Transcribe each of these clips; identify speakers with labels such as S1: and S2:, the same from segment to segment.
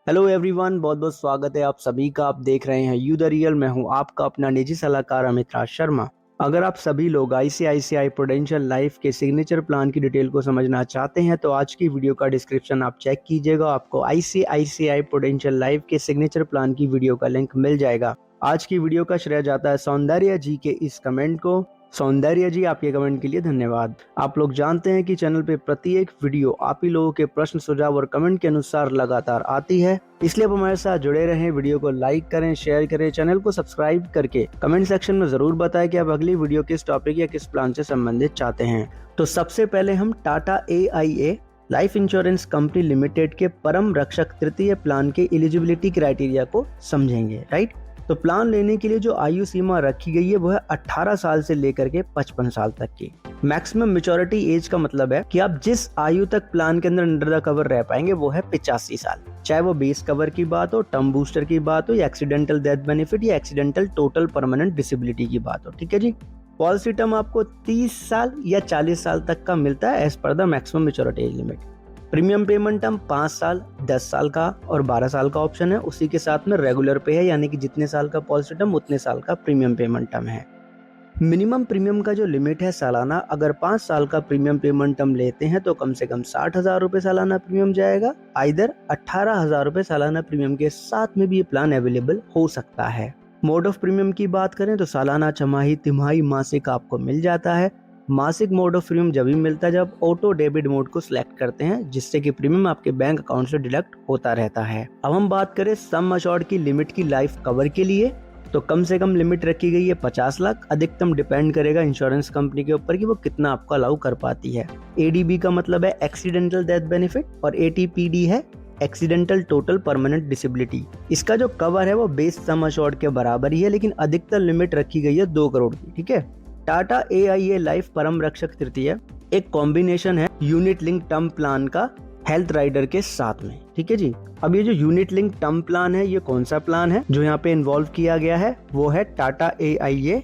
S1: Hello everyone, बहुत बहुत स्वागत है आप सभी का। आप देख रहे हैं यू द रियल। मैं हूं आपका अपना निजी सलाहकार अमित राज शर्मा। अगर आप सभी लोग आईसीआईसीआई प्रूडेंशियल लाइफ के सिग्नेचर प्लान की डिटेल को समझना चाहते हैं तो आज की वीडियो का डिस्क्रिप्शन आप चेक कीजिएगा। आपको आईसीआईसीआई प्रूडेंशियल लाइफ के सिग्नेचर प्लान की वीडियो का लिंक मिल जाएगा। आज की वीडियो का श्रेय जाता है सौंदर्य जी के इस कमेंट को। सौंदर्य जी, आपके कमेंट के लिए धन्यवाद। आप लोग जानते हैं कि चैनल पे प्रत्येक वीडियो आप ही लोगों के प्रश्न, सुझाव और कमेंट के अनुसार लगातार आती है, इसलिए आप हमारे साथ जुड़े रहें। वीडियो को लाइक करें, शेयर करें, चैनल को सब्सक्राइब करके कमेंट सेक्शन में जरूर बताएं कि आप अगली वीडियो किस टॉपिक या किस प्लान से संबंधित चाहते हैं। तो सबसे पहले हम Tata AIA life insurance company limited के परम रक्षक तृतीय प्लान के एलिजिबिलिटी क्राइटेरिया को समझेंगे। राइट, तो प्लान लेने के लिए जो आयु सीमा रखी गई है वो है 18 साल से लेकर के 55 साल तक की। मैक्सिमम मैच्योरिटी एज का मतलब है कि आप जिस आयु तक प्लान के अंदर अंडर द कवर रह पाएंगे वो है 85 साल। चाहे वो बेस कवर की बात हो, टर्म बूस्टर की बात हो, या एक्सीडेंटल डेथ बेनिफिट या एक्सीडेंटल टोटल परमानेंट डिसेबिलिटी की बात हो। ठीक है जी। पॉलिसी टर्म आपको 30 साल या 40 साल तक का मिलता है एज पर the maximum maturity age limit. Premium payment term 5 साल, 10 साल का और 12 साल का ऑप्शन है। उसी के साथ में रेगुलर पे है, यानी कि जितने साल का पॉलिसी टर्म उतने साल का प्रीमियम पेमेंट टर्म है। मिनिमम प्रीमियम का जो लिमिट है सालाना, अगर 5 साल का प्रीमियम पेमेंट टर्म लेते हैं तो कम से कम 60,000 रुपए सालाना प्रीमियम जाएगा। आइदर 18,000 रुपए सालाना प्रीमियम के साथ में भी ये प्लान अवेलेबल हो सकता है। मोड ऑफ प्रीमियम की बात करें तो सालाना, छमाही, तिमाही, मासिक आपको मिल जाता है। मासिक मोड ऑफ प्रीमियम जब भी मिलता है जब ऑटो डेबिट मोड को सिलेक्ट करते हैं, जिससे कि प्रीमियम आपके बैंक अकाउंट से डिडक्ट होता रहता है। अब हम बात करें सम अश्योर्ड की लिमिट की लाइफ कवर के लिए, तो कम से कम लिमिट रखी गई है 50 लाख। अधिकतम डिपेंड करेगा इंश्योरेंस कंपनी के ऊपर कि वो कितना आपको अलाउ कर पाती है। ADB का मतलब है एक्सीडेंटल डेथ बेनिफिट और ATPD है एक्सीडेंटल टोटल परमानेंट डिसेबिलिटी। इसका जो कवर है वो बेस सम अश्योर्ड के बराबर ही है, लेकिन अधिकतम लिमिट रखी गई है 2 करोड़ की। ठीक है। टाटा AIA लाइफ परम रक्षक तृतीय एक कॉम्बिनेशन है यूनिट लिंक टर्म प्लान का हेल्थ राइडर के साथ में। ठीक है जी। अब ये जो यूनिट लिंक टर्म प्लान है, ये कौन सा प्लान है जो यहाँ पे इन्वॉल्व किया गया है, वो है टाटा AIA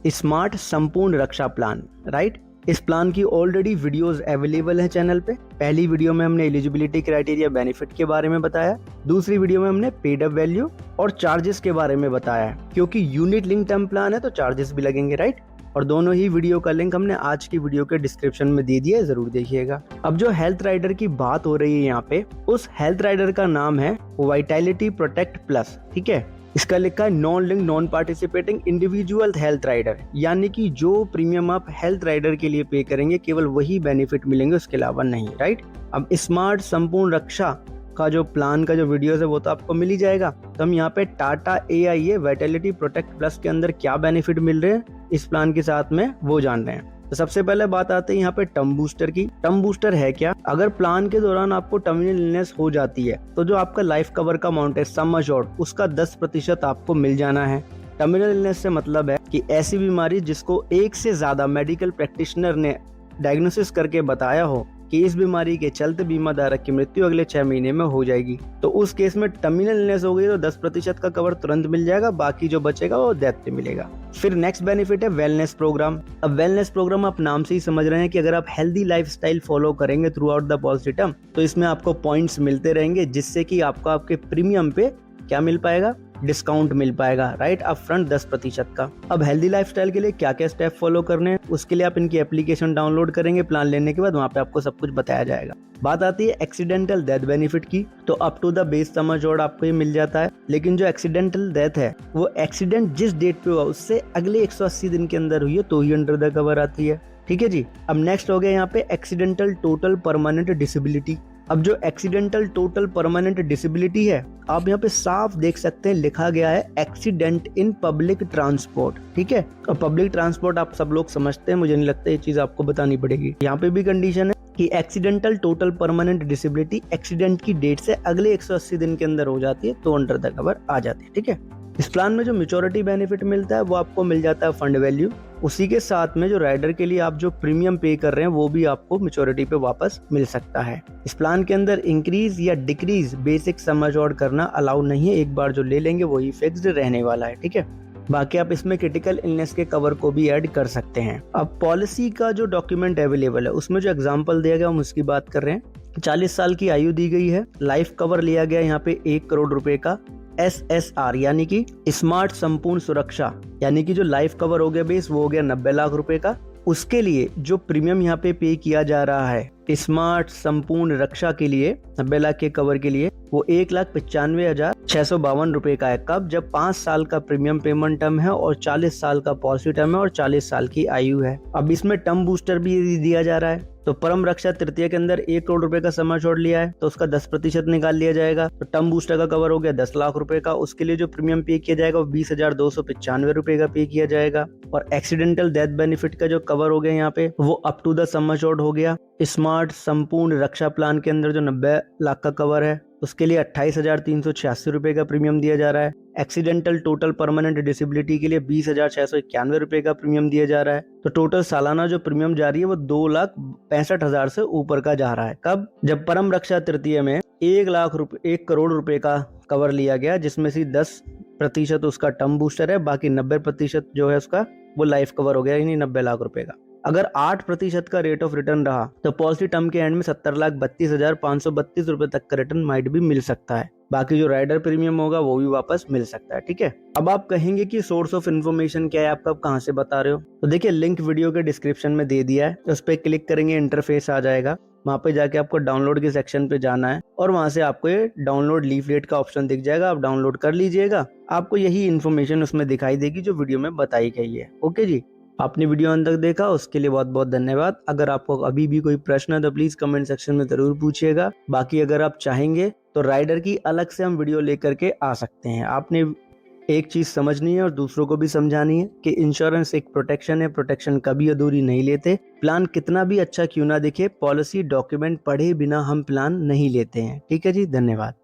S1: स्मार्ट संपूर्ण रक्षा प्लान। राइट, इस प्लान की ऑलरेडी वीडियोस अवेलेबल है चैनल पे। पहली वीडियो में हमने एलिजिबिलिटी क्राइटेरिया, बेनिफिट के बारे में बताया। दूसरी वीडियो में हमने पेड अप वैल्यू और चार्जेस के बारे में बताया, क्योंकि यूनिट लिंक टर्म प्लान है तो चार्जेस भी लगेंगे। राइट, और दोनों ही वीडियो का लिंक हमने आज की वीडियो के डिस्क्रिप्शन में दे दिया है, जरूर देखिएगा। अब जो हेल्थ राइडर की बात हो रही है यहाँ पे, उस हेल्थ राइडर का नाम है वाइटैलिटी प्रोटेक्ट प्लस। ठीक है। इसका लिखा है non link non participating individual health rider, यानी कि जो प्रीमियम आप हेल्थ राइडर के लिए पे करेंगे केवल वही बेनिफिट मिलेंगे, उसके अलावा नहीं। राइट, अब स्मार्ट संपूर्ण रक्षा का जो प्लान का जो वीडियो है वो तो आपको मिल ही जाएगा। तो हम यहाँ पे Tata AIA vitality protect plus के अंदर क्या बेनिफिट मिल रहे हैं इस प्लान के साथ में वो जान रहे हैं। तो सबसे पहले बात आते हैं यहाँ पे टर्म बूस्टर की। टर्म बूस्टर है क्या? अगर प्लान के दौरान आपको टर्मिनल इलनेस हो जाती है तो जो आपका लाइफ कवर का अमाउंट है सम अश्योर्ड, उसका 10% आपको मिल जाना है। टर्मिनल इलनेस से मतलब है कि ऐसी बीमारी जिसको एक से ज्यादा मेडिकल प्रैक्टिशनर ने डायग्नोसिस करके बताया हो कि इस बीमारी के चलते बीमा धारक की मृत्यु अगले 6 महीने में हो जाएगी, तो उस केस में टर्मिनल इलनेस हो गई तो 10% का कवर तुरंत मिल जाएगा, बाकी जो बचेगा वो डेथ पे मिलेगा। फिर नेक्स्ट बेनिफिट है वेलनेस प्रोग्राम। अब वेलनेस प्रोग्राम आप नाम से ही समझ रहे हैं कि अगर आप हेल्दी लाइफस्टाइल फॉलो करेंगे through out the policy term तो इसमें आपको पॉइंट्स मिलते रहेंगे, जिससे कि आपको आपके प्रीमियम पे क्या मिल पाएगा, डिस्काउंट मिल पाएगा। राइट, अप फ्रंट 10% का। अब हेल्दी लाइफस्टाइल के लिए क्या क्या स्टेप फॉलो करने हैं, उसके लिए आप इनकी एप्लीकेशन डाउनलोड करेंगे प्लान लेने के बाद, वहाँ पे आपको सब कुछ बताया जाएगा। बात आती है एक्सीडेंटल डेथ बेनिफिट की, तो up to the base sum assured आपको ये मिल जाता है, लेकिन जो एक्सीडेंटल डेथ है वो एक्सीडेंट जिस डेट पे हुआ उससे अगले 180 दिन के अंदर हुई है तो ही अंडर द कवर आती है। ठीक है जी। अब नेक्स्ट हो गया यहाँ पे एक्सीडेंटल टोटल परमानेंट डिसेबिलिटी। अब जो एक्सीडेंटल टोटल परमानेंट डिसेबिलिटी है, आप यहाँ पे साफ देख सकते हैं लिखा गया है एक्सीडेंट इन पब्लिक ट्रांसपोर्ट। ठीक है, और पब्लिक ट्रांसपोर्ट आप सब लोग समझते हैं, मुझे नहीं लगता ये चीज आपको बतानी पड़ेगी। यहाँ पे भी कंडीशन है कि accidental total permanent disability accident की डेट से अगले 180 दिन के अंदर हो जाती है तो अंडर द कवर आ जाती है। ठीक है। इस प्लान में जो मैच्योरिटी बेनिफिट मिलता है वो आपको मिल जाता है फंड वैल्यू। उसी के साथ में जो राइडर के लिए आप जो प्रीमियम पे कर रहे हैं वो भी आपको मैच्योरिटी पे वापस मिल सकता है। इस प्लान के अंदर इंक्रीज या डिक्रीज बेसिक सम अश्योर्ड करना अलाउ नहीं है, एक बार जो ले लेंगे वही फिक्स्ड रहने वाला है। ठीक है। बाकी आप इसमें क्रिटिकल इलनेस के कवर को भी ऐड कर सकते हैं। अब पॉलिसी का जो डॉक्यूमेंट अवेलेबल है उसमें जो एग्जांपल दिया गया हम उसकी बात कर रहे हैं। 40 साल की आयु दी गई है। लाइफ कवर लिया गया यहाँ पे 1 करोड़ रुपए का। SSR यानी कि स्मार्ट संपूर्ण सुरक्षा, यानी कि जो लाइफ कवर हो गया बेस वो हो गया 90 लाख रुपए का। उसके लिए जो प्रीमियम यहाँ पे किया जा रहा है स्मार्ट संपूर्ण रक्षा के लिए 90 लाख के कवर के लिए, वो 1,95,652 रुपए का है। कब? जब 5 साल का प्रीमियम पेमेंट टर्म है और 40 साल का पॉलिसी टर्म है और 40 साल की आयु है। अब इसमें टर्म बूस्टर भी दिया जा रहा है। तो परम रक्षा तृतीय के अंदर 1 करोड़ रुपए का सम एश्योर्ड लिया है तो उसका 10% निकाल लिया जाएगा, तो टर्म बूस्टर का कवर हो गया 10 लाख रुपए का। उसके लिए जो प्रीमियम पे किया जाएगा वो 20,295 रुपए का पे किया जाएगा। और एक्सीडेंटल डेथ बेनिफिट का जो कवर हो गया यहाँ पे वो up to the sum assured हो गया। स्मार्ट संपूर्ण रक्षा प्लान के अंदर जो 90 लाख का कवर है उसके लिए 28,386 रुपए का प्रीमियम दिया जा रहा है। एक्सीडेंटल टोटल परमानेंट डिसेबिलिटी के लिए 20,691 रुपए का प्रीमियम दिया जा रहा है। तो टोटल सालाना जो प्रीमियम जा रही है वो 2,65,000 से ऊपर का जा रहा है। कब? जब परम रक्षा तृतीय में 1 करोड़ रुपए का कवर लिया गया, जिसमें से 10% उसका टर्म बूस्टर है, बाकी 90% जो है उसका वो लाइफ कवर हो गया, यानी 90 लाख रुपए का। अगर 8% का रेट ऑफ रिटर्न रहा तो पॉलिसी टर्म के एंड में 70,32,532 रुपए तक का रिटर्न माइट भी मिल सकता है। बाकी जो राइडर प्रीमियम होगा वो भी वापस मिल सकता है। ठीक है, अब आप कहेंगे कि सोर्स ऑफ इन्फॉर्मेशन क्या है, आपका आप कहाँ से बता रहे हो? तो देखिए, लिंक वीडियो के डिस्क्रिप्शन में दे दिया है, उस पर क्लिक करेंगे इंटरफेस आ जाएगा। वहाँ पे जाके आपको डाउनलोड के सेक्शन पे जाना है और वहाँ से आपको ये डाउनलोड लीफलेट का ऑप्शन दिख जाएगा, आप डाउनलोड कर लीजिएगा। आपको यही इन्फॉर्मेशन उसमें दिखाई देगी जो वीडियो में बताई गई है। ओके जी, आपने वीडियो अंत तक देखा उसके लिए बहुत बहुत धन्यवाद। अगर आपको अभी भी कोई प्रश्न है तो प्लीज कमेंट सेक्शन में जरूर पूछिएगा। बाकी अगर आप चाहेंगे तो राइडर की अलग से हम वीडियो लेकर के आ सकते हैं। आपने एक चीज समझनी है और दूसरों को भी समझानी है कि इंश्योरेंस एक प्रोटेक्शन है, प्रोटेक्शन कभी अधूरी नहीं लेते। प्लान कितना भी अच्छा क्यों ना दिखे, पॉलिसी डॉक्यूमेंट पढ़े बिना हम प्लान नहीं लेते हैं। ठीक है जी, धन्यवाद।